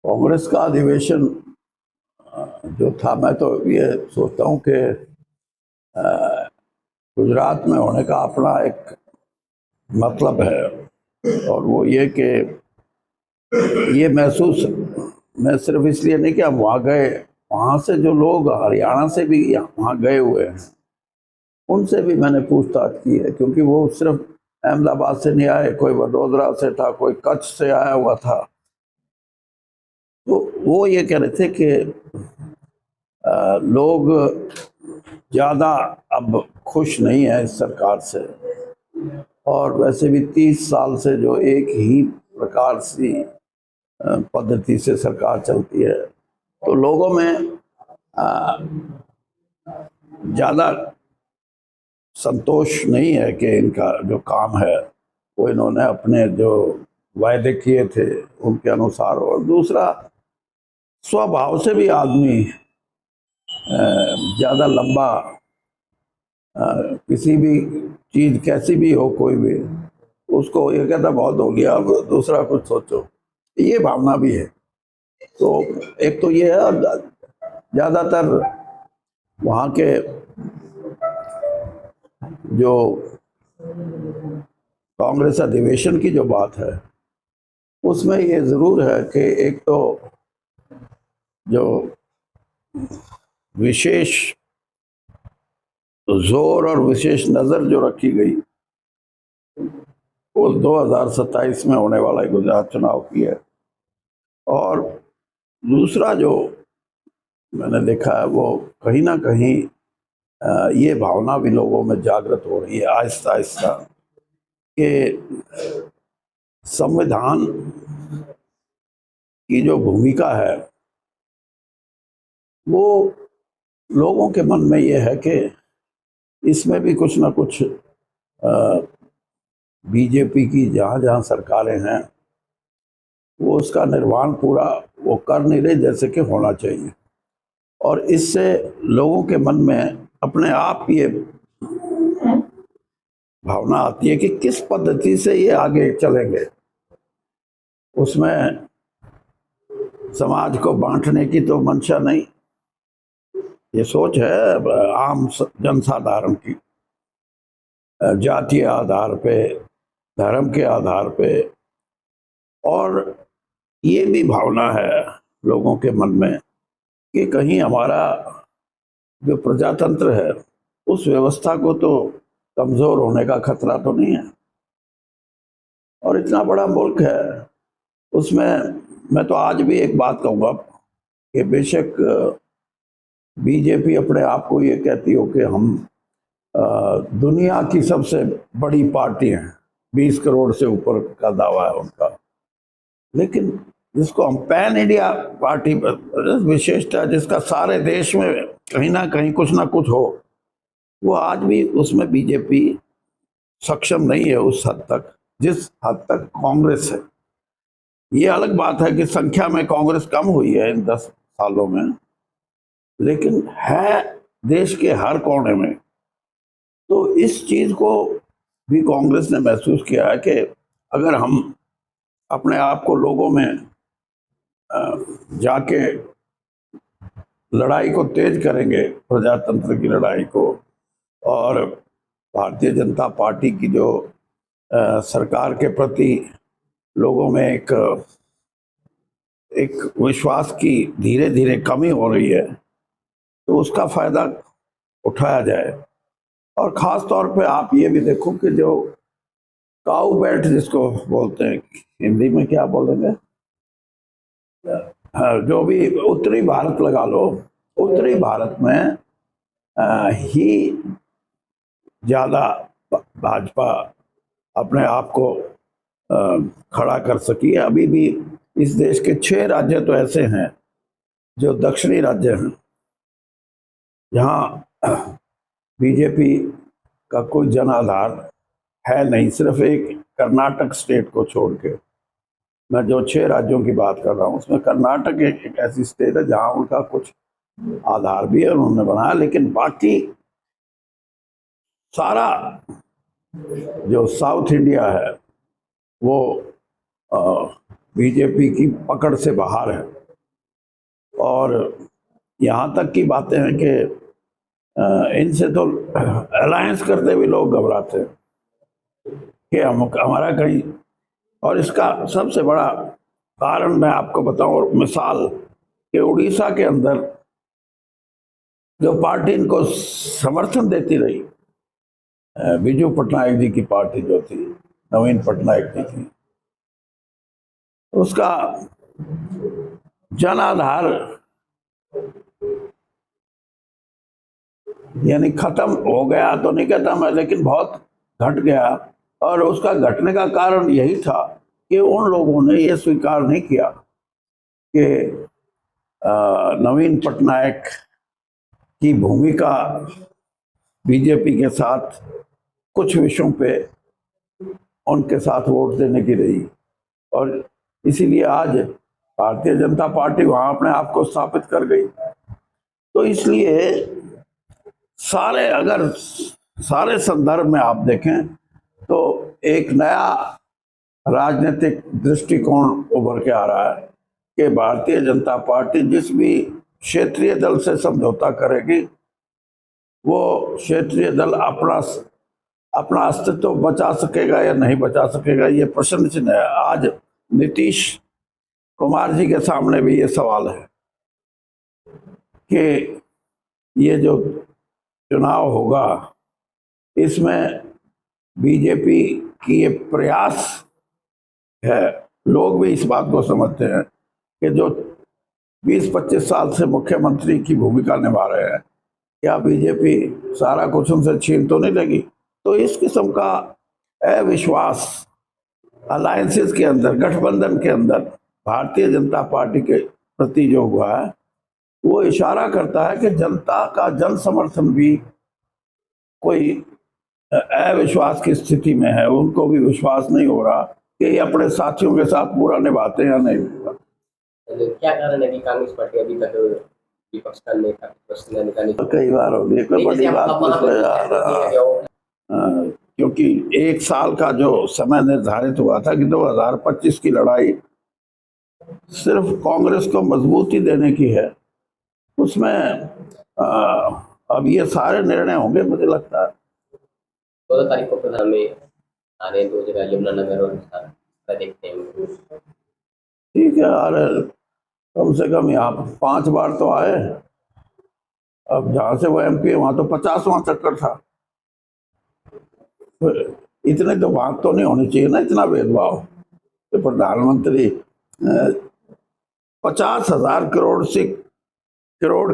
कांग्रेस का अधिवेशन जो था, मैं तो ये सोचता हूँ कि गुजरात में होने का अपना एक मतलब है, और वो ये कि ये महसूस मैं सिर्फ इसलिए नहीं कि हम वहाँ गए, वहाँ से जो लोग हरियाणा से भी वहाँ गए हुए हैं उनसे भी मैंने पूछताछ की है, क्योंकि वो सिर्फ अहमदाबाद से नहीं आए, कोई वडोदरा से था, कोई कच्छ से आया हुआ था। तो वो ये कह रहे थे कि लोग ज़्यादा अब खुश नहीं है इस सरकार से, और वैसे भी 30 साल से जो एक ही प्रकार सी पद्धति से सरकार चलती है, तो लोगों में ज़्यादा संतोष नहीं है कि इनका जो काम है वो इन्होंने अपने जो वायदे किए थे उनके अनुसार। और दूसरा, स्वभाव से भी आदमी ज़्यादा लंबा किसी भी चीज़ कैसी भी हो, कोई भी उसको ये कहता बहुत हो गया, अब दूसरा कुछ सोचो, ये भावना भी है। तो एक तो ये है, और ज़्यादातर वहाँ के जो कांग्रेस अधिवेशन की जो बात है उसमें ये ज़रूर है कि एक तो जो विशेष जोर और विशेष नज़र जो रखी गई वो 2027 में होने वाला गुजरात चुनाव की है। और दूसरा जो मैंने देखा है वो कहीं ना कहीं ये भावना भी लोगों में जागृत हो रही है आहिस्ता आहिस्ता कि संविधान की जो भूमिका है वो लोगों के मन में ये है कि इसमें भी कुछ ना कुछ बीजेपी की जहाँ जहाँ सरकारें हैं वो उसका निर्वहन पूरा वो कर नहीं रहे जैसे कि होना चाहिए। और इससे लोगों के मन में अपने आप ये भावना आती है कि किस पद्धति से ये आगे चलेंगे। उसमें समाज को बांटने की तो मंशा नहीं, ये सोच है आम जनसाधारण की, जातीय आधार पे, धर्म के आधार पे। और ये भी भावना है लोगों के मन में कि कहीं हमारा जो प्रजातंत्र है उस व्यवस्था को तो कमजोर होने का खतरा तो नहीं है। और इतना बड़ा मुल्क है उसमें मैं तो आज भी एक बात कहूँगा कि बेशक बीजेपी अपने आप को ये कहती हो कि हम दुनिया की सबसे बड़ी पार्टी हैं, 20 करोड़ से ऊपर का दावा है उनका, लेकिन जिसको हम पैन इंडिया पार्टी विशेषता, जिसका सारे देश में कहीं ना कुछ हो, वो आज भी उसमें बीजेपी सक्षम नहीं है उस हद तक जिस हद तक कांग्रेस है। ये अलग बात है कि संख्या में कांग्रेस कम हुई है इन 10 सालों में, लेकिन है देश के हर कोने में। तो इस चीज को भी कांग्रेस ने महसूस किया है कि अगर हम अपने आप को लोगों में जाके लड़ाई को तेज करेंगे, प्रजातंत्र की लड़ाई को, और भारतीय जनता पार्टी की जो सरकार के प्रति लोगों में एक विश्वास की धीरे धीरे कमी हो रही है, तो उसका फायदा उठाया जाए। और ख़ास तौर पे आप ये भी देखो कि जो काऊ बैठ जिसको बोलते हैं, हिंदी में क्या बोलेंगे, जो भी उत्तरी भारत लगा लो, उत्तरी भारत में ही ज़्यादा भाजपा अपने आप को खड़ा कर सकी है। अभी भी इस देश के 6 राज्य तो ऐसे हैं जो दक्षिणी राज्य हैं जहाँ बीजेपी का कोई जनाधार है नहीं, सिर्फ एक कर्नाटक स्टेट को छोड़ के। मैं जो 6 राज्यों की बात कर रहा हूँ उसमें कर्नाटक एक ऐसी स्टेट है जहाँ उनका कुछ आधार भी है, उन्होंने बनाया, लेकिन बाकी सारा जो साउथ इंडिया है वो बीजेपी की पकड़ से बाहर है। और यहाँ तक की बातें हैं कि इनसे तो अलायंस करते हुए लोग घबराते हैं कि हमारा कहीं। और इसका सबसे बड़ा कारण मैं आपको बताऊं, और मिसाल कि उड़ीसा के अंदर जो पार्टी इनको समर्थन देती रही, बिजू पटनायक जी की पार्टी जो थी, नवीन पटनायक जी की, उसका जन आधार यानी खत्म हो गया तो नहीं कहता मैं, लेकिन बहुत घट गया। और उसका घटने का कारण यही था कि उन लोगों ने ये स्वीकार नहीं किया कि नवीन पटनायक की भूमिका बीजेपी के साथ कुछ विषयों पे उनके साथ वोट देने की रही। और इसीलिए आज भारतीय जनता पार्टी वहां अपने आप को स्थापित कर गई। तो इसलिए सारे संदर्भ में आप देखें तो एक नया राजनीतिक दृष्टिकोण उभर के आ रहा है कि भारतीय जनता पार्टी जिस भी क्षेत्रीय दल से समझौता करेगी, वो क्षेत्रीय दल अपना अस्तित्व बचा सकेगा या नहीं बचा सकेगा, ये प्रश्न चिन्ह है। आज नीतीश कुमार जी के सामने भी ये सवाल है कि ये जो चुनाव होगा, इसमें बीजेपी की ये प्रयास है। लोग भी इस बात को समझते हैं कि जो 20-25 साल से मुख्यमंत्री की भूमिका निभा रहे हैं, क्या बीजेपी सारा कुछ उनसे छीन तो नहीं लेगी। तो इस किस्म का अविश्वास अलायंसेस के अंदर, गठबंधन के अंदर भारतीय जनता पार्टी के प्रति जो हुआ है, वो इशारा करता है कि जनता का जन समर्थन भी कोई अविश्वास की स्थिति में है। उनको भी विश्वास नहीं हो रहा कि ये अपने साथियों के साथ पूरा निभाते हैं या नहीं। क्या कारण है कि कांग्रेस पार्टी अभी तक विपक्ष का नेता निकालने कई बार हो गई, कोई बड़ी बात क्योंकि 1 साल का जो समय निर्धारित हुआ था कि 2025 की लड़ाई सिर्फ कांग्रेस को मजबूती देने की है, उसमें अब ये सारे निर्णय होंगे मुझे लगता है। 14 तारीख को प्रधान में आ रहे हैं, 2 जगह यमुनानगर और देखते हैं। ठीक है यार, कम से कम यहाँ 5 बार तो आए। अब जहाँ से वो MP है वहाँ तो 50वां चक्कर था। तो इतने तो बात तो नहीं होनी चाहिए ना, इतना भेदभाव। तो प्रधानमंत्री 50,000 करोड़